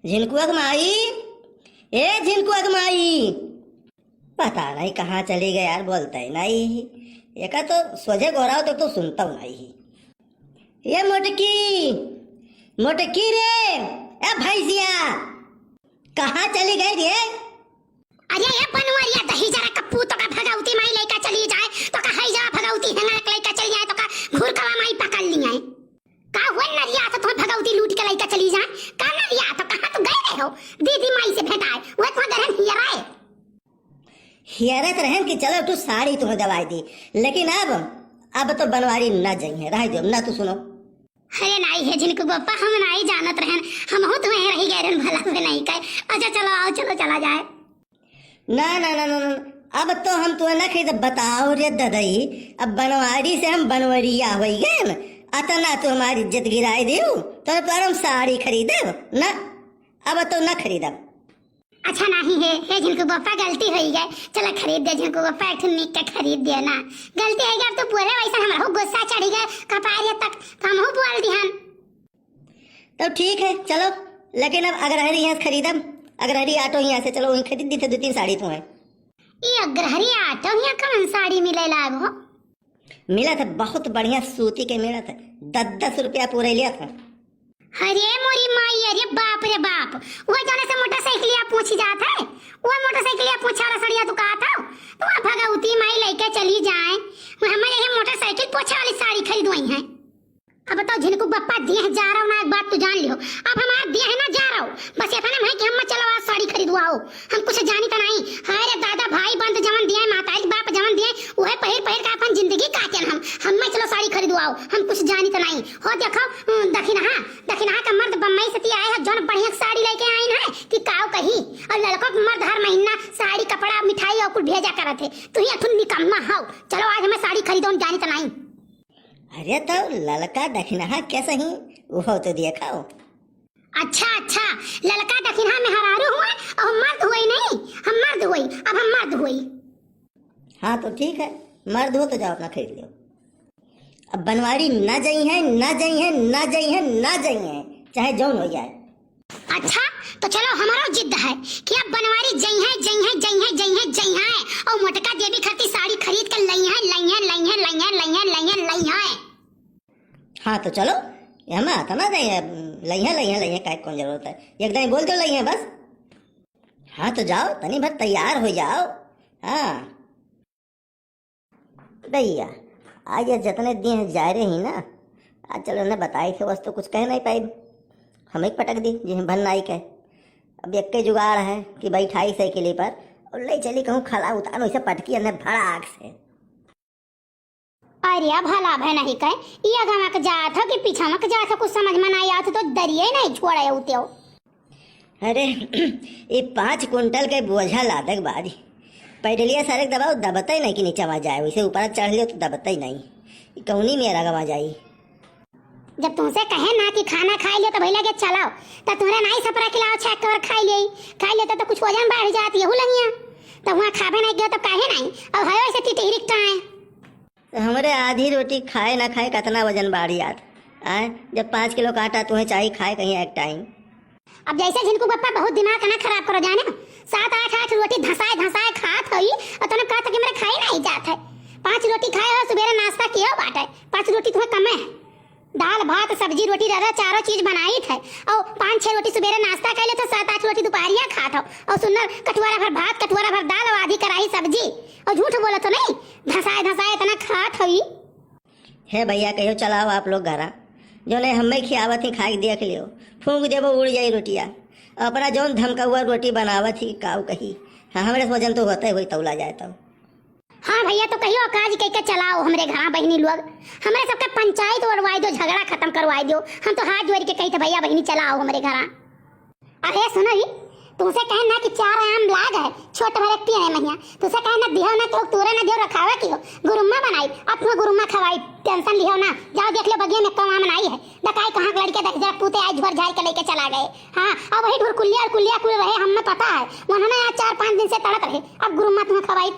झिनकुआ की माई, ए झिनकुआ की माई, पता नहीं कहाँ चली गई यार, बोलता ही नहीं। एका तो सोझे गोराओ तो सुनता हूँ नहीं। ये मोटकी मोटकी रे, ए भैंसिया कहाँ चली गई रे? अरे ये बनवरिया दही जरा कप्पू तो का भगाउती माई लइका चली जाए तो का हई जा भगाउती है ना लइका चली जाए तो का घूर खवा माई पकड़ लिया है। का हुआ नरिया तो तुम्हें भगाउती लूट के लइका चली जाए का नरिया तो कहां तो गए रहे हो? दीदी माई से भेटाए वो तो गहन हियराए हियरत रहन कि चलो तू साड़ी तुम्हें दवाई दी, लेकिन अब तो बनवारी न जाइए, रह दो ना। तू सुनो, अरे नहीं है जिनको बप्पा हम नहीं जानत रहन, हम हो तुम्हें रही गए रहन भला में नहीं कहे। अच्छा चलो आओ, चलो चला जाए। ना ना ना ना, अब तो हम तुम्हें न खरीद। बताओ रे ददई, अब बनवारी से हम बनवरिया हो गए न, अतना तो हमारी इज्जत गिराई दो तो पर हम साड़ी खरीदे ना, अब तो न खरीदब। अच्छा नहीं है जिनको बप्पा गलती हो गई, चलो खरीद दे जिनको बप्पा एक निक के खरीद दे ना। गलती है अब तो पूरे वैसा हमारा हो गुस्सा चढ़ी गया कपारिया तक तो हम हो बोल दिहन। तो ठीक है चलो, लेकिन अब अग्रहरी यहाँ से खरीदब, अग्रहरी ऑटो यहाँ से चलो, वहीं खरीद दी थे 2-3 साड़ी तुम्हें। ये अग्रहरी ऑटो यहाँ कौन साड़ी मिले लागो? मिला था बहुत बढ़िया सूती के मिला था, 10-10 रुपया पूरे लिया था। अरे मोरी माई, अरे बाप रे बाप, वो जाने से मोटरसाइकिलिया पूछी जात है, वो मोटरसाइकिलिया पूछा वाला सड़िया तू कहा था तो वहाँ भगवती माई लेके चली जाए, हमें ये मोटरसाइकिल पोछा वाली साड़ी खरीदवाई है। अब बताओ जिनको बप्पा दिए है, जा रहा हूँ ना, एक बात तो जान लियो, अब हमारा दिए है ना, जा रहा हूँ, बस ये था ना भाई कि हम चलो आज साड़ी खरीदवाओ, हम कुछ जानी तो नहीं। अरे दादा भाई बंद जवन दिए, माताजी बाप जवन दिए, वह पहिर पहिर का अपन जिंदगी काटे हम में चलो साड़ी खरीदवाओ, हम कुछ जानी तो नहीं। हो देखो दखिना का मर्द बम्बई से आए है, जौन बढ़िया साड़ी लेके आए है कि काव कही, और लड़कों के मर्द हर महीना साड़ी कपड़ा मिठाई और कुछ भेजा करत है, तू ही अथुन निकम्मा हो। चलो आज हमें साड़ी खरीदो, जानी तो नहीं। अरे तो ललका दखिना कैसा ही वो तो दिखाओ। अच्छा ललका दखिना में हरारू हुए और मर्द हुए नहीं, हम मर्द हुई, अब हम मर्द हुई। हाँ तो ठीक है, मर्द हो तो जाओ अपना खरीद लो। अब बनवारी ना जाई है, ना जाई है, ना जाई है, ना जाई है, चाहे जौन हो जाए। अच्छा तो चलो हमारा जिद है कि अब बनवारी जई है जई है जई है जई है जई है, और मोटका देवी खरती साड़ी खरीद कर लई है लई है लई है लई है लई है लई है लई है। हाँ तो चलो, हम आता ना नहीं लई है काय कौन जरूरत है, एकदम बोल दो लई है बस। हाँ तो जाओ तनी भर तैयार हो जाओ। हाँ भैया आज ये जितने दिन जा रहे ही ना, आज चलो ने बताई थे बस, तो कुछ कह नहीं पाई, हमें पटक दी जी भन नाई के। अब एक के जुगाड़ है कि भाई 28 साइकिल पर और ले चली कहूँ खला उतार वैसे पटकी अन्य भड़ा आग से। अरे भला भय नहीं कहे ये गवा के जात हो कि पीछा में के जात हो, कुछ समझ में नहीं आत तो दरिए नहीं छोड़े उते हो। अरे ये 5 कुंटल के बोझा लादक बारी पैडलिया सारे दबाओ, दबता ही नहीं कि नीचे आ जाए, वैसे ऊपर चढ़ लियो तो दबता ही नहीं, कौनी मेरा गवा जाई। जब तुमसे कहे ना कि खाना खाई लियो तो भैया के चलाओ, तो तुम्हारे नहीं सपरा खिलाओ, छेक कर खाई ले तो कुछ वजन बढ़ जाती है लगिया, तो वहाँ खावे नहीं गयो तो काहे नहीं, अब है वैसे टिटहिरी टाए हमारे आधी रोटी खाए ना खाए कितना वजन बढ़ जात आए, जब 5 किलो का आटा तुम्हें चाहिए खाए कहीं एक टाइम। अब जैसे जिनको बप्पा बहुत दिमाग ना खराब करो जाने, 7-8 रोटी धसाए खात होई और तूने कहत कि मेरे खाई नहीं जात है। 5 रोटी खाए हो, सुबह नाश्ता किया बाटे, 5 रोटी तुम्हें कम है, दाल भात सब्जी रोटी रहा चारों चीज बनाई थे, और 5-6 रोटी सुबह नाश्ता कर ले तो 7-8 रोटी दोपहरिया खात हो, और सुनर कटोरा भर भात कटोरा भर दाल और आधी कढ़ाई सब्जी, और झूठ बोला तो नहीं, धसाए इतना खात हुई है। भैया कहो चलाओ आप लोग घरा, जो नहीं हमें खियावत ही खाई देख लियो, फूंक देवो उड़ जाई रोटिया, अपना जौन धमका हुआ रोटी बनावत ही काऊ कही। हाँ हमारे वजन तो होता है वही तौला जाए तो। हाँ भैया तो कहियो काज कह के चलाओ हमरे घर बहनी लोग, हमारे सबका पंचायत उड़वाई दो, झगड़ा खत्म करवाई दो, हम तो हाथ जोड़ के कही थे भैया बहनी चलाओ हमरे घर। अरे सुनो ही, तुमसे कहे ना कि 4 आम लाग है छोट भर एक है महिया, तुमसे कहे ना दिहो ना तो तोरे ना दियो रखावा की हो, गुरुम्मा बनाई अपना गुरुम्मा खवाई, टेंशन लिहो ना, जाओ देख लो बगिया में कौन आम बनाई है, दकाई कहाँ लड़के देख जा पूते आज झोर झाड़ के लेके चला गए। हाँ अब वही ढुर कुलिया कुल रहे, हमें पता है उन्होंने आज 4-5 दिन से तड़प रहे, अब गुरुम्मा तुम्हें खवाई।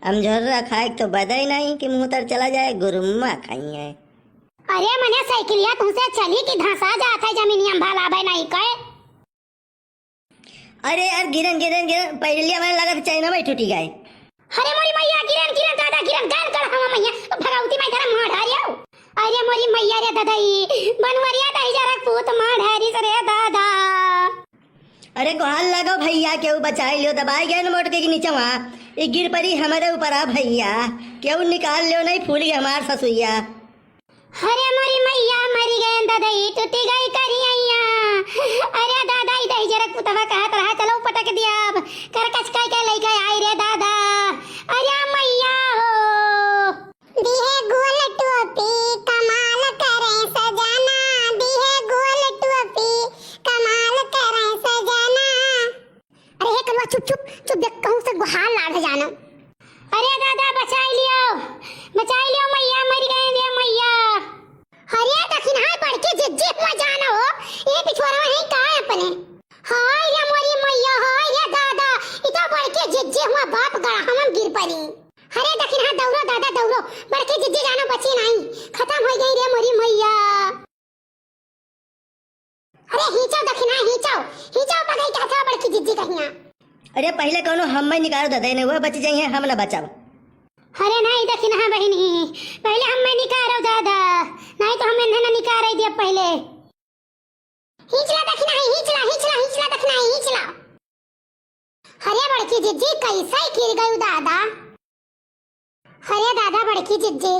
हम झर्रा खाए तो बधाई नहीं कि मुँह तर चला जाए, गुरुम्मा खाई है। अरे मने साइकिलिया तुमसे चली कि धंसा जाता है जमीनिया भला भाई नहीं कहे। अरे यार गिरन गिरन गिरन पहले हमारे लगा था चाइना में टूटी गए। अरे मोरी मैया गिरन गिरन दादा गिरन गान कर हम मैया भगाउती मैं तेरा मां ढारियो। अरे मोरी मैया रे दादा ई बनवरिया दही जरा पूत मां ढारी रे दादा। अरे गोहाल लगाओ भैया केहू बचाई लियो दबाई गए न मोटके के नीचे वहाँ ये गिर पड़ी हमारे ऊपर आ भैया केहू निकाल लियो नहीं फूल गई हमार ससुइया। अरे मोरी मैया मरी गए दादा ई टूटी गई करिया। अरे दादा ई दही जरा पुतवा कहत रहा चलो पटक दिया अब कर कच काई के लेके आई रे दादा। अरे मैया हो दिहे गोल टोपी कमाल करे सजना दिहे गोल टोपी कमाल करे सजना। अरे हे कलवा चुप चुप चुप देख कहूं से गुहाल लाड़ जाना। अरे दादा बचाई लियो मैया मर गए रे मैया। अरे दखिन हाय पड़ के जिज्जे हुआ जाना हो ये पिछवारा है का अपने। हाय रे मोरी मैया हाय रे दादा इतना पड़ के जिज्जे हुआ बाप गड़ा हम गिर पड़ी। अरे दखिन हाय दौड़ो दादा दौड़ो पड़ के जिज्जे जाना बची नहीं खत्म हो गई रे मोरी मैया। अरे हिचाओ दखिन हाय हिचाओ पकड़ के हथवा पड़ के जिज्जे कहिया। अरे पहले कौनो हम में निकाल दादा ने वो बच जाइए हम ना बचाओ। अरे नहीं दखिन हां बहनी पहले हम में निकालो दादा नहीं तो हमें ना निकाल रही दिया पहले। हिचला दखिन हां हिचला दखिन हां हिचला। अरे बड़की जिज्जी कैसे गिर गई दादा। अरे दादा बड़की जिज्जी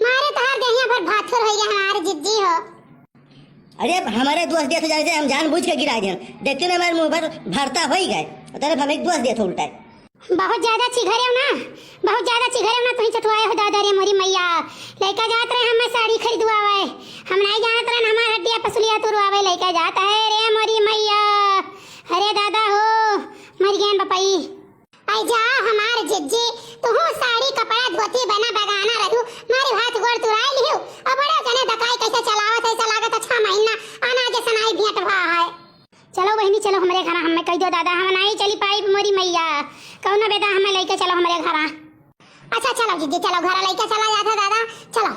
मारे तहार देहिया पर भाथर हो गया हमारे जिज्जी हो। अरे हमारे दोस्त दिया तो जाने से हम जानबूझ के गिरा दिए देखते ना हमारे मुंह पर भरता हो ही गए तेरे हम एक दोस्त दिया था उल्टा। बहुत ज्यादा चिघरे हो ना तुही चटवाए हो दादा रे मोरी मैया लेके जात रहे हमें साड़ी खरीदवावे हम नहीं जानत रहे हमार हड्डियां पसलियां तुरवावे लेके जाता है रे मोरी मैया। अरे दादा हो मर गए बपाई आई जा हमार जिज्जी तू साड़ी कपड़ा धोती बना बगाना रहू मारी हाथ गोड़ तुराई लियो अब बड़ा जने दकाई कैसे चलावत है लागत 6 महीना आना के सनाई भेंटवा है। चलो बहनी चलो हमारे घर हमें कह दो दादा हम नहीं चली पाई मोरी मैया कौन बेदा हमें लेके चलो हमारे घर। अच्छा चलो जिज्जी चलो घर लेके चला जाता दादा चलो।